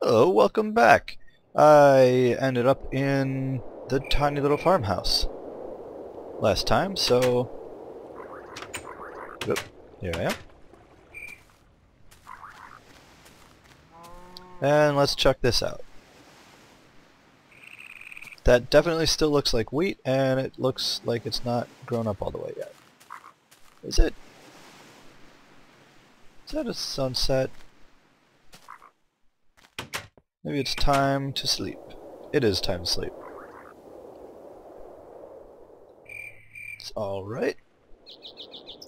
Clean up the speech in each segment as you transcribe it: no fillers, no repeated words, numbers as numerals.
Hello, welcome back. I ended up in the tiny little farmhouse last time, so yep, here I am. And let's check this out. That definitely still looks like wheat, and it looks like it's not grown up all the way yet. Is it? Is that a sunset? Maybe it's time to sleep. It is time to sleep. It's alright.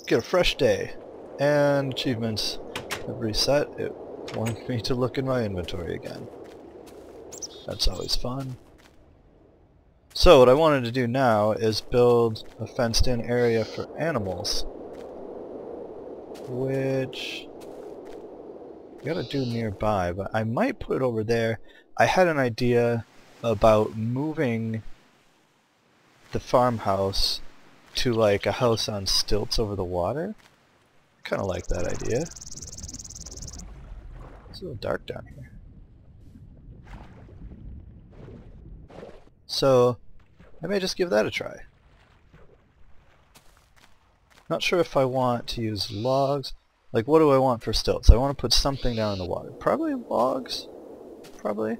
Get a fresh day. And achievements have reset. It wanted me to look in my inventory again. That's always fun. So what I wanted to do now is build a fenced-in area for animals, which I gotta do nearby, but I might put it over there. I had an idea about moving the farmhouse to like a house on stilts over the water. I kinda like that idea. It's a little dark down here. So I may just give that a try. Not sure if I want to use logs. Like, what do I want for stilts? I want to put something down in the water. Probably logs. Probably.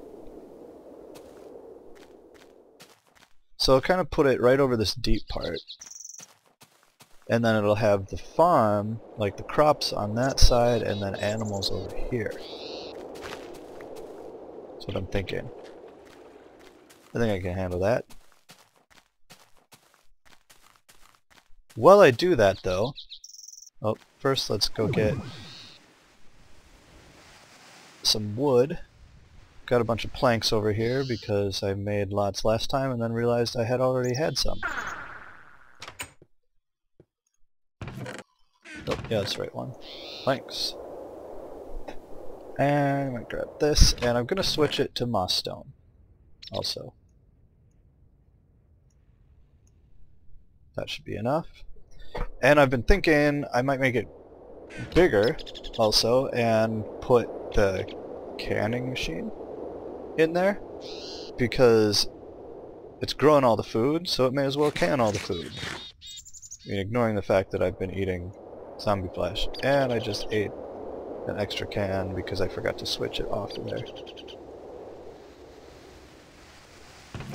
So I'll kind of put it right over this deep part. And then it'll have the farm, like the crops on that side, and then animals over here. That's what I'm thinking. I think I can handle that. While I do that, though... Oh, first let's go get some wood. Got a bunch of planks over here because I made lots last time and then realized I had already had some. Oh, yeah, that's the right one. Planks. And I'm going to grab this, and I'm going to switch it to moss stone also. That should be enough. And I've been thinking I might make it bigger also and put the canning machine in there because it's growing all the food, so it may as well can all the food. I mean, ignoring the fact that I've been eating zombie flesh, and I just ate an extra can because I forgot to switch it off in there.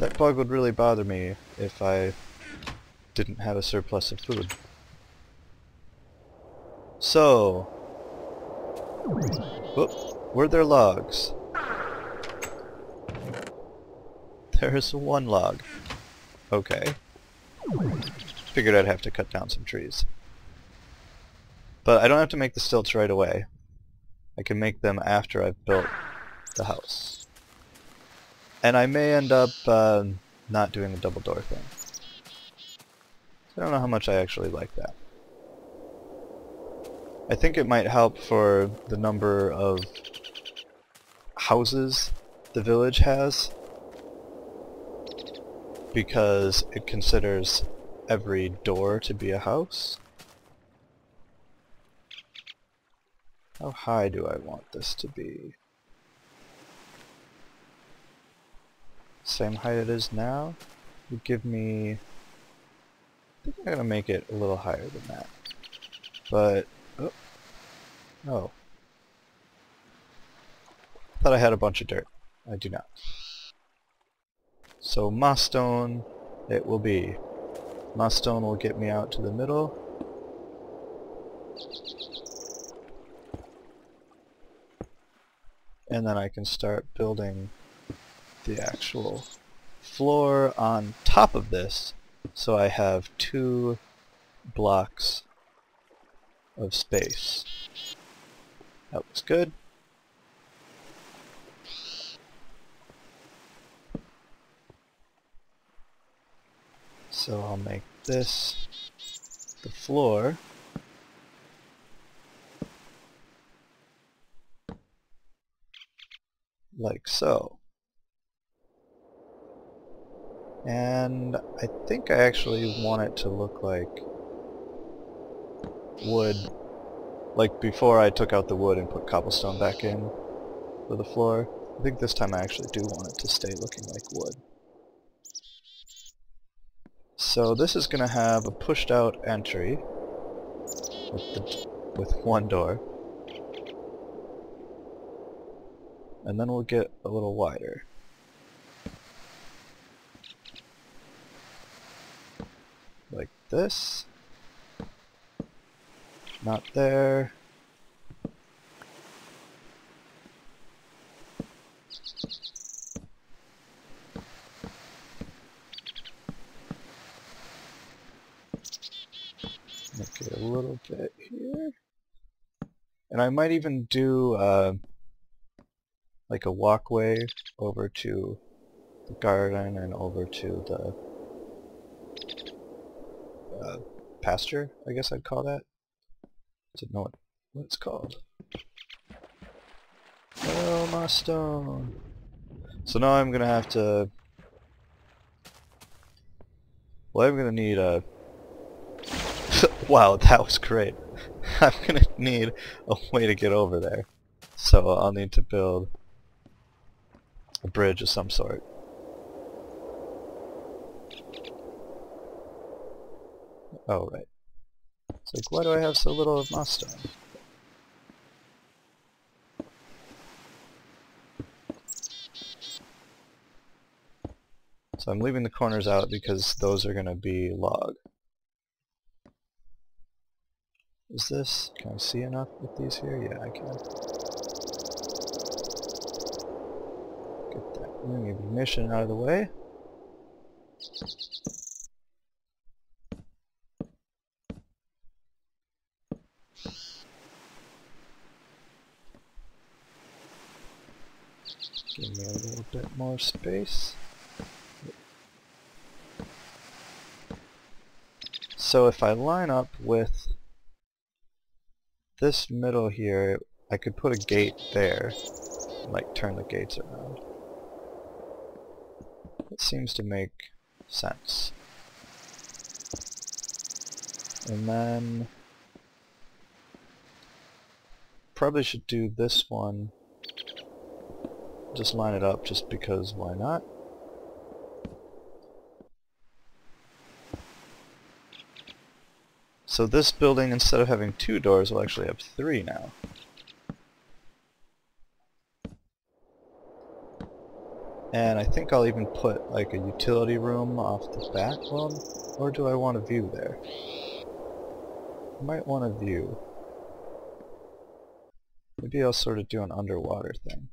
That bug would really bother me if I didn't have a surplus of food. So, whoop, were there logs? There's one log. Okay. Figured I'd have to cut down some trees. But I don't have to make the stilts right away. I can make them after I've built the house. And I may end up not doing the double door thing. I don't know how much I actually like that. I think it might help for the number of houses the village has, because it considers every door to be a house. How high do I want this to be? Same height it is now? Would give me... I think I'm going to make it a little higher than that. But... oh. Oh. I thought I had a bunch of dirt. I do not. So moss stone it will be. Moss stone will get me out to the middle. And then I can start building the actual floor on top of this, so I have 2 blocks of space. That looks good. So I'll make this the floor. Like so. And I think I actually want it to look like wood, like before I took out the wood and put cobblestone back in for the floor. I think this time I actually do want it to stay looking like wood. So this is going to have a pushed out entry with one door. And then we'll get a little wider. Like this. Not there. Make it a little bit here. And I might even do like a walkway over to the garden and over to the pasture, I guess I'd call that. Didn't know what it's called. Oh, my stone. So now I'm gonna have to... Well, I'm gonna need a... Wow, that was great. I'm gonna need a way to get over there. So I'll need to build a bridge of some sort. Oh, right. It's like, why do I have so little of my stone? So I'm leaving the corners out because those are going to be log. Is this... Can I see enough with these here? Yeah, I can. Get that ring of ignition out of the way. Give me a little bit more space. So if I line up with this middle here, I could put a gate there and like turn the gates around. That seems to make sense. And then probably should do this one. Just line it up just because why not? So this building, instead of having 2 doors, will actually have 3 now. And I think I'll even put like a utility room off the back one. Or do I want a view there? I might want a view. Maybe I'll sort of do an underwater thing.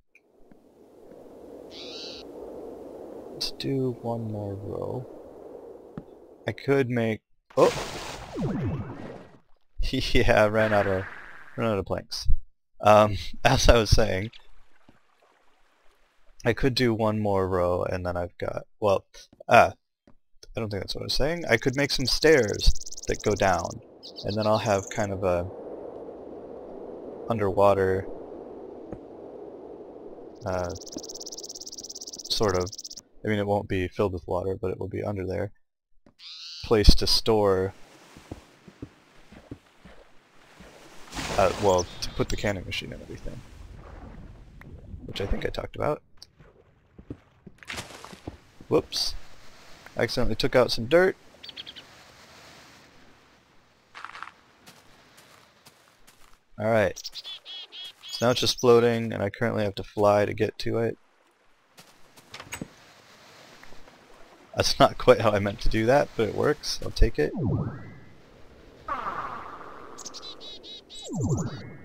Let's do one more row. I could make... Oh! Yeah, I ran out of planks. As I was saying, I could do one more row and then I've got... Well, I don't think that's what I was saying. I could make some stairs that go down, and then I'll have kind of a underwater sort of... I mean, it won't be filled with water, but it will be under there. Place to store... well, to put the canning machine and everything. Which I think I talked about. Whoops. I accidentally took out some dirt. Alright. So now it's just floating, and I currently have to fly to get to it. That's not quite how I meant to do that, but it works. I'll take it.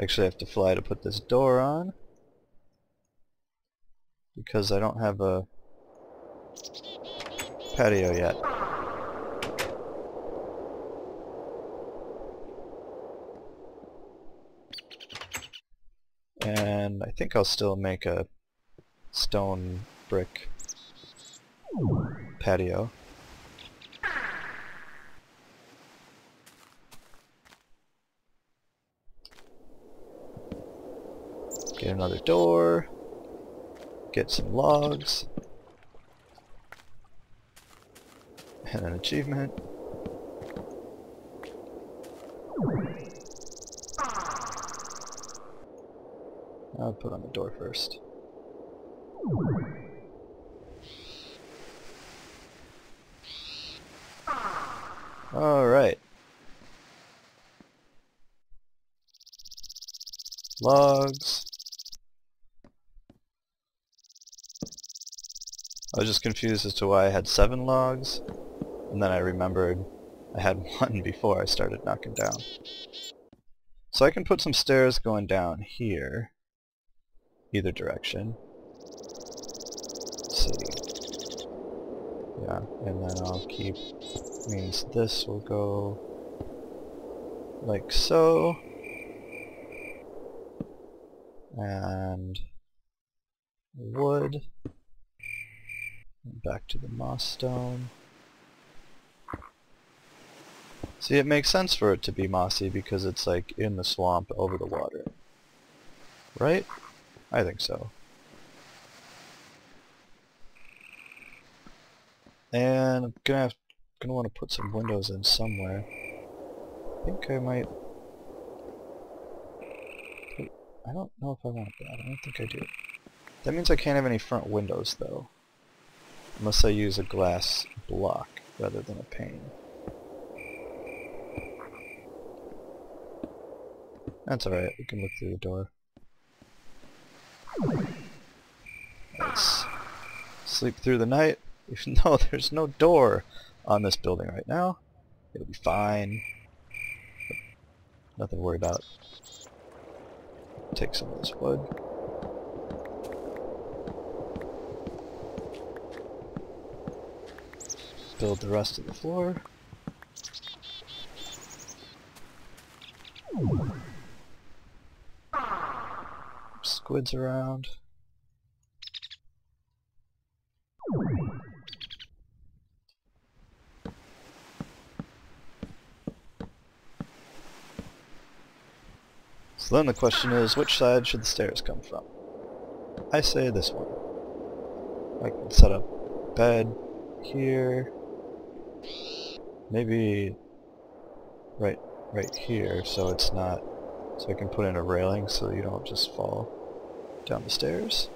Actually, I have to fly to put this door on, because I don't have a patio yet. And I think I'll still make a stone brick patio. Get another door. Get some logs. And an achievement. I'll put on the door first. Alright. Logs. I was just confused as to why I had 7 logs, and then I remembered I had 1 before I started knocking down. So I can put some stairs going down here, either direction. Let's see. Yeah, and then I'll keep, means this will go like so. And wood. Back to the moss stone. See, it makes sense for it to be mossy because it's like in the swamp over the water. Right? I think so. And I'm gonna want to put some windows in somewhere. I think I might. I don't know if I want that. I don't think I do. That means I can't have any front windows though. Unless I use a glass block rather than a pane. That's alright, we can look through the door. Let's sleep through the night, even though there's no door on this building right now. It'll be fine. Nothing to worry about. Take some of this wood. Build the rest of the floor. Squids around. So then the question is, which side should the stairs come from? I say this one. I can set up bed here. Maybe right here, so it's not, so I can put in a railing so you don't just fall down the stairs.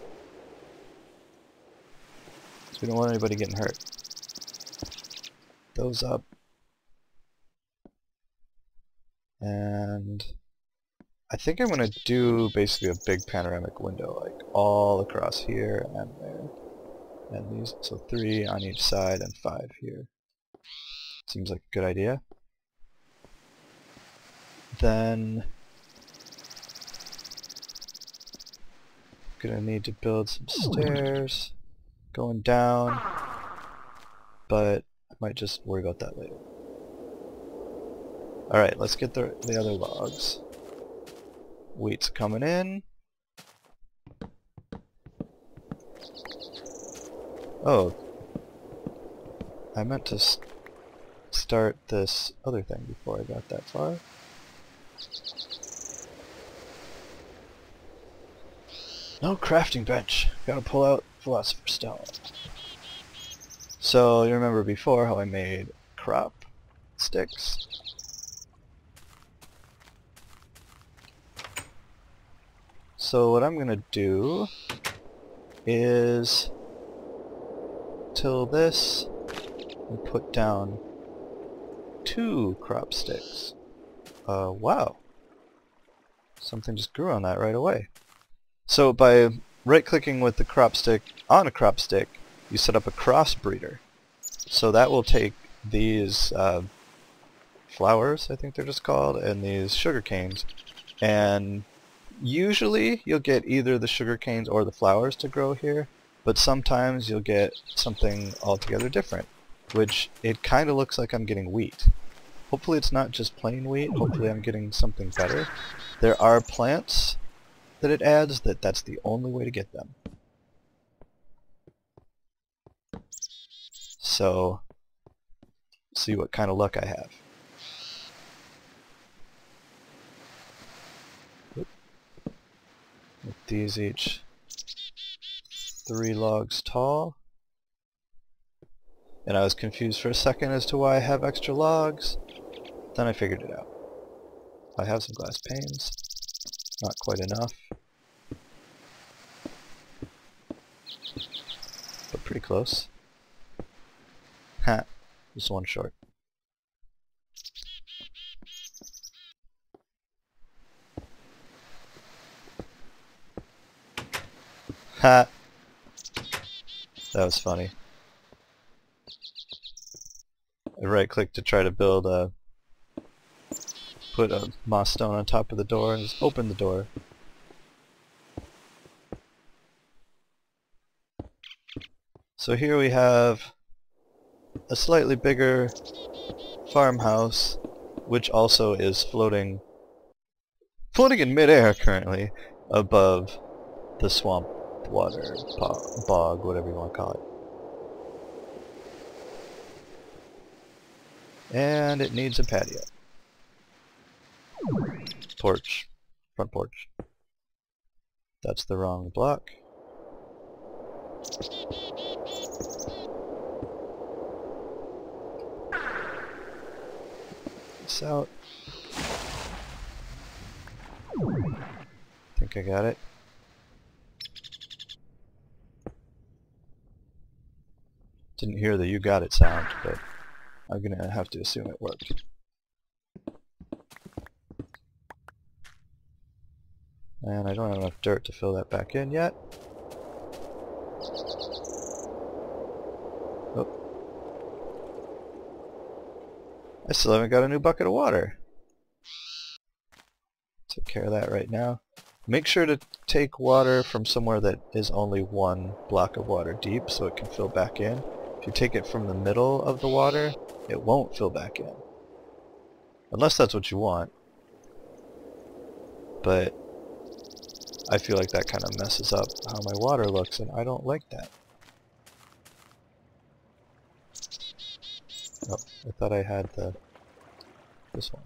So we don't want anybody getting hurt. Those up. And I think I'm going to do basically a big panoramic window, like all across here and there. And these, so 3 on each side and 5 here. Seems like a good idea. Then gonna need to build some stairs going down, but I might just worry about that later. Alright, let's get the other logs. Wheat's coming in. Oh, I meant to start this other thing before I got that far. No crafting bench. Gotta pull out Philosopher's Stone. So you remember before how I made crop sticks? So what I'm gonna do is till this and put down 2 crop sticks. Wow. Something just grew on that right away. So by right-clicking with the crop stick on a crop stick, you set up a crossbreeder. So that will take these flowers, I think they're just called, and these sugar canes, and usually you'll get either the sugar canes or the flowers to grow here, but sometimes you'll get something altogether different, which it kind of looks like I'm getting wheat. Hopefully it's not just plain wheat, hopefully I'm getting something better. There are plants that it adds that's the only way to get them. So, see what kind of luck I have. With these each 3 logs tall. And I was confused for a second as to why I have extra logs. Then I figured it out. I have some glass panes. Not quite enough. but pretty close. Ha! Just one short. Ha! That was funny. I right-click to try to build a... put a moss stone on top of the door and just open the door. So here we have a slightly bigger farmhouse, which also is floating in midair currently above the swamp water, bog, whatever you want to call it. And it needs a patio. Porch. Front porch. That's the wrong block. This out. I think I got it. Didn't hear the "you got it" sound, but I'm gonna have to assume it worked. And I don't have enough dirt to fill that back in yet. Oh. I still haven't got a new bucket of water. Take care of that right now. Make sure to take water from somewhere that is only one block of water deep so it can fill back in. If you take it from the middle of the water, it won't fill back in. Unless that's what you want. But I feel like that kind of messes up how my water looks, and I don't like that. Oh, I thought I had this one.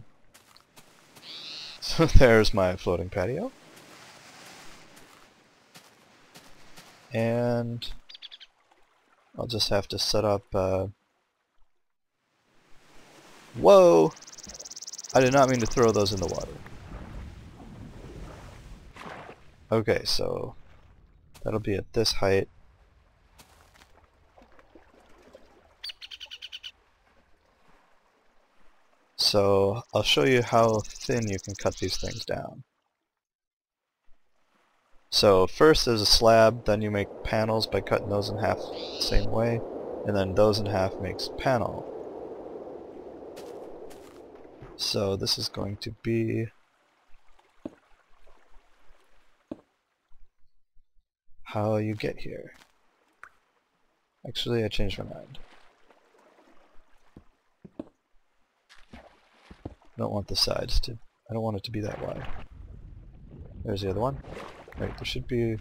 So there's my floating patio. And I'll just have to set up whoa! I did not mean to throw those in the water. Okay, so that'll be at this height. So I'll show you how thin you can cut these things down. So first there's a slab, then you make panels by cutting those in half the same way, and then those in half makes panel. So this is going to be how you get here. Actually, I changed my mind. I don't want the sides to... I don't want it to be that wide. There's the other one. Right, there should be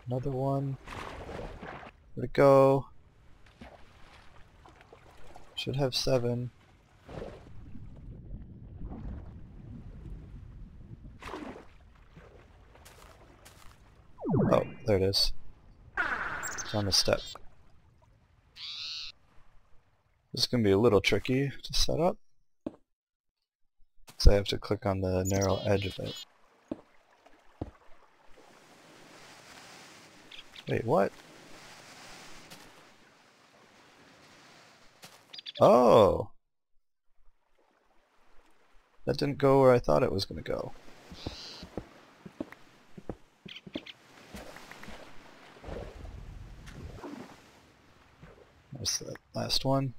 another one. Where'd it go? Should have 7. Oh, there it is. It's on the step. This is going to be a little tricky to set up, so I have to click on the narrow edge of it. Wait, what? Oh! That didn't go where I thought it was going to go. There's the last one.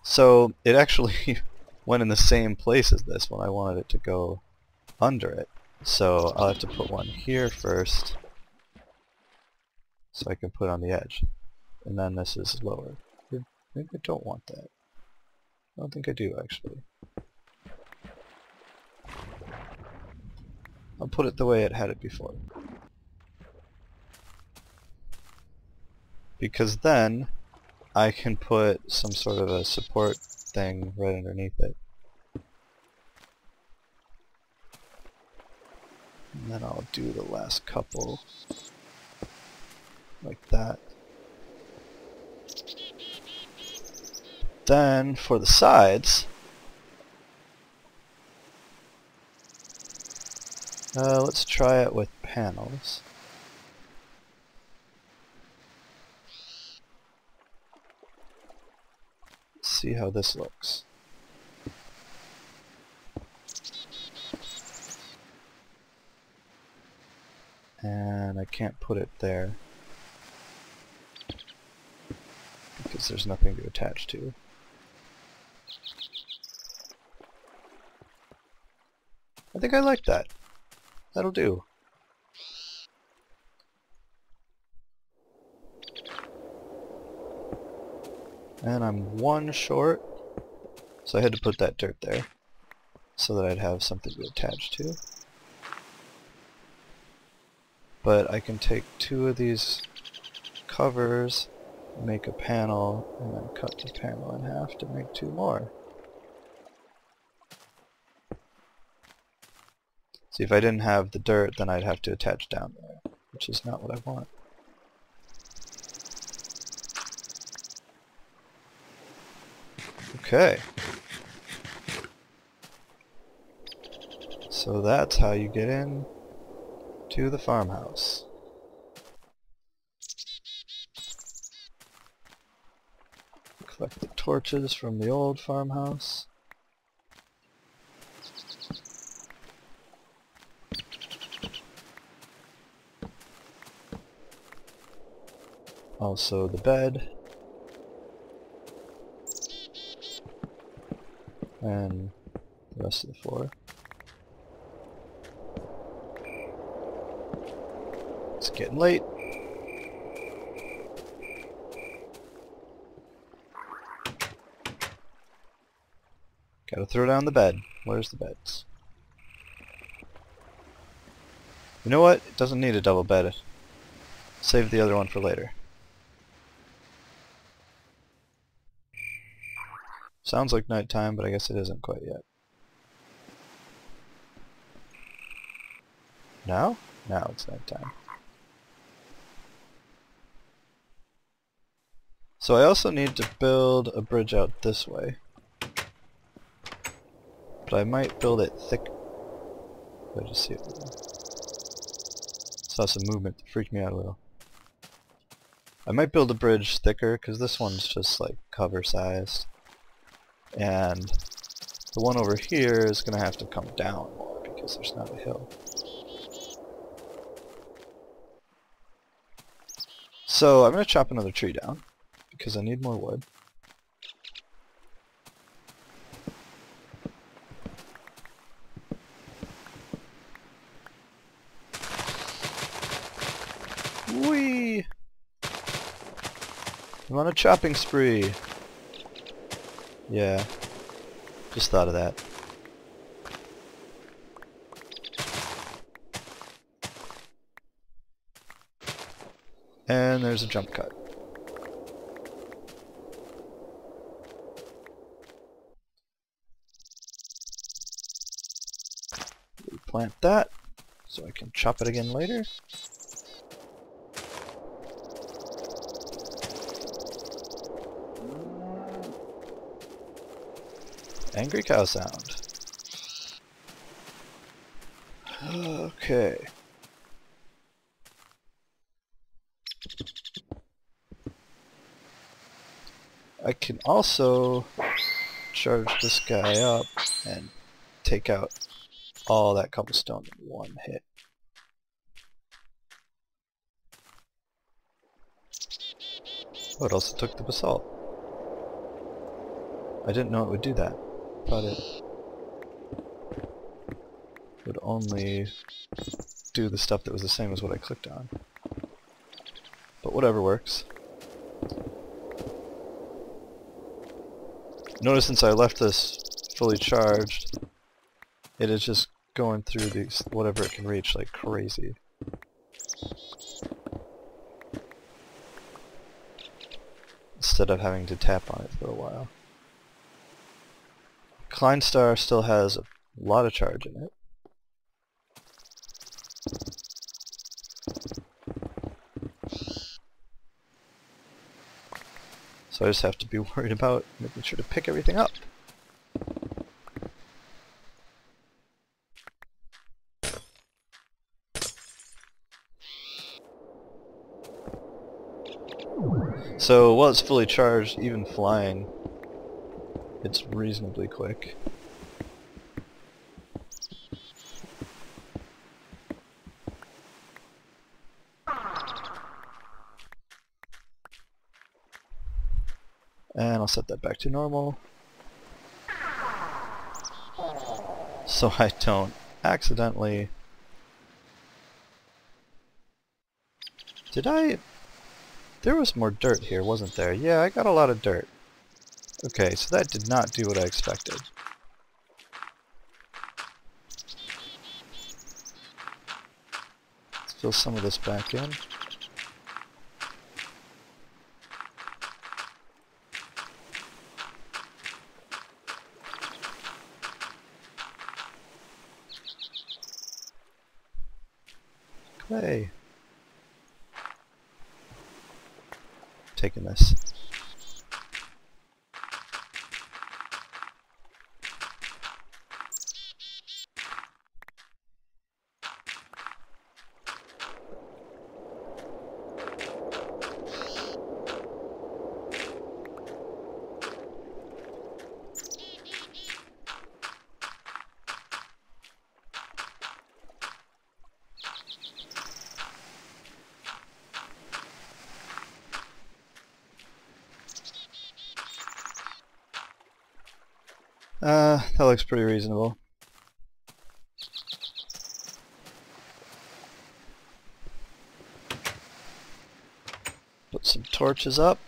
So it actually went in the same place as this one. I wanted it to go under it. So I'll have to put one here first, so I can put on the edge. And then this is lower. Maybe I don't want that. I don't think I do, actually. I'll put it the way it had it before. Because then I can put some sort of a support thing right underneath it. And then I'll do the last couple like that. Then for the sides, let's try it with panels. see how this looks. And I can't put it there because there's nothing to attach to. I think I like that. That'll do. And I'm one short, so I had to put that dirt there so that I'd have something to attach to. But I can take 2 of these covers, make a panel, and then cut the panel in half to make 2 more. See, if I didn't have the dirt, then I'd have to attach down there, which is not what I want. Okay. So that's how you get in to the farmhouse. Collect the torches from the old farmhouse. Also the bed. And the rest of the floor. It's getting late. Gotta throw down the bed. Where's the beds? You know what? It doesn't need a double bed. Save the other one for later. Sounds like nighttime, but I guess it isn't quite yet. Now? Now it's nighttime. So I also need to build a bridge out this way. But I might build it thick. I just see it. Saw some movement that freaked me out a little. I might build a bridge thicker, because this one's just like cover sized. And the one over here is going to have to come down more because there's not a hill. So I'm going to chop another tree down because I need more wood. Whee! I'm on a chopping spree. Yeah, just thought of that. And there's a jump cut. Replant that so I can chop it again later. Angry cow sound. Okay. I can also charge this guy up and take out all that cobblestone in one hit. Oh, it also took the basalt. I didn't know it would do that. I thought it would only do the stuff that was the same as what I clicked on. But whatever works. Notice since I left this fully charged, it is just going through these whatever it can reach like crazy. Instead of having to tap on it for a while. Kleinstar still has a lot of charge in it. So I just have to be worried about making sure to pick everything up. So while it's fully charged, even flying it's reasonably quick. And I'll set that back to normal, so I don't accidentally... There was more dirt here, wasn't there? Yeah, I got a lot of dirt. Okay, so that did not do what I expected. Let's fill some of this back in. Clay. Taking this. That looks pretty reasonable. Put some torches up.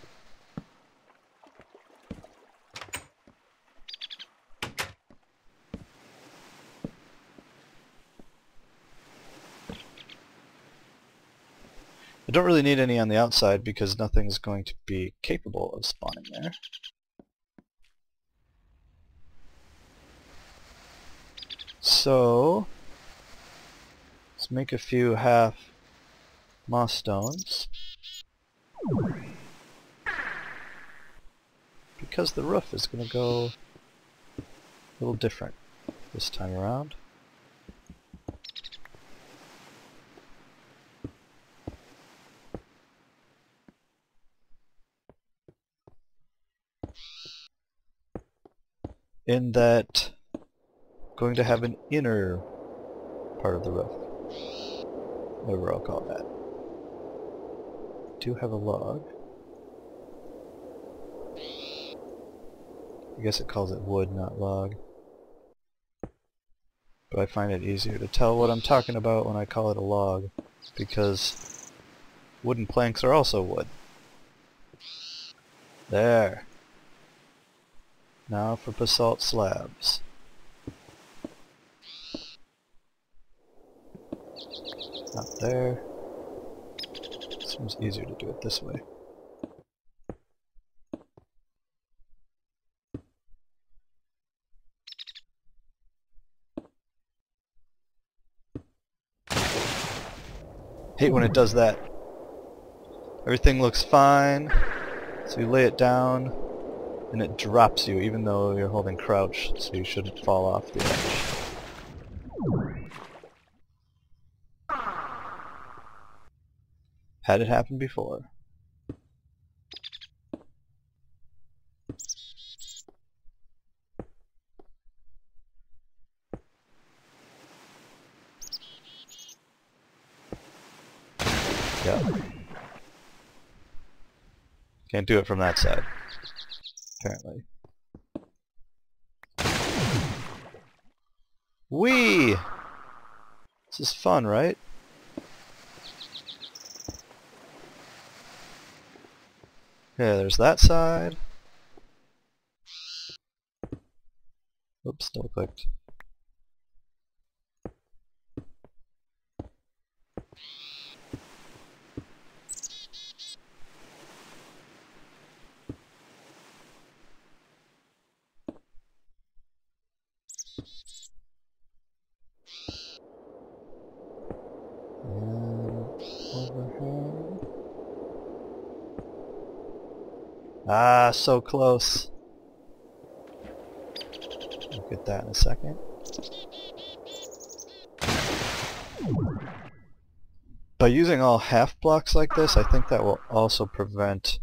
I don't really need any on the outside because nothing's going to be capable of spawning there. So, let's make a few half moss stones. Because the roof is going to go a little different this time around. In that going to have an inner part of the roof. Whatever I'll call that. Do have a log. I guess it calls it wood, not log. But I find it easier to tell what I'm talking about when I call it a log, because wooden planks are also wood. There. Now for basalt slabs. Not there. Seems easier to do it this way. Hate when it does that. Everything looks fine, so you lay it down, and it drops you even though you're holding crouch, so you shouldn't fall off the edge. Had it happen before. Yeah. Can't do it from that side, apparently. Whee! This is fun, right? Okay, there's that side. Oops, double clicked. Overhead. Ah, so close. We'll get that in a second. By using all half blocks like this, I think that will also prevent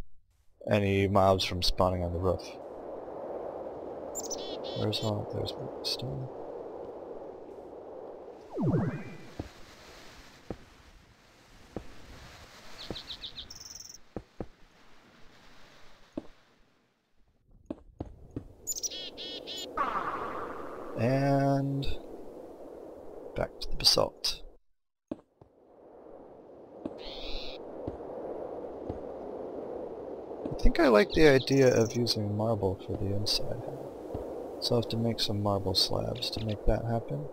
any mobs from spawning on the roof. Where's all? There's my stone. And back to the basalt. I think I like the idea of using marble for the inside. So I'll have to make some marble slabs to make that happen.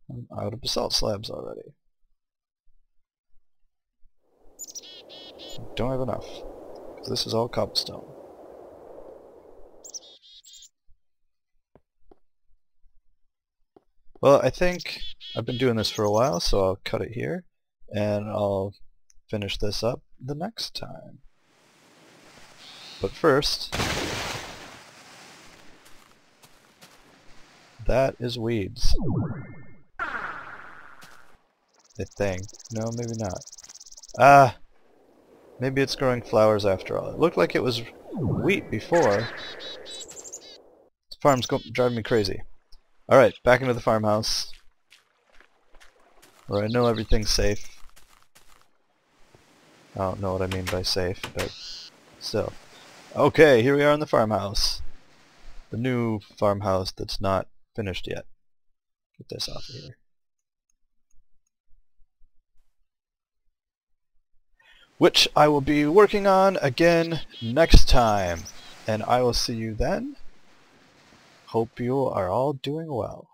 I'm out of basalt slabs already. Don't have enough. This is all cobblestone. Well, I think I've been doing this for a while, so I'll cut it here, and I'll finish this up the next time. But first, that is weeds. I think. No, maybe not. Ah! Maybe it's growing flowers after all. It looked like it was wheat before. This farm's driving me crazy. Alright, back into the farmhouse, where I know everything's safe. I don't know what I mean by safe, but still. Okay, here we are in the farmhouse. The new farmhouse that's not finished yet. Get this off of here. Which I will be working on again next time. And I will see you then. Hope you are all doing well.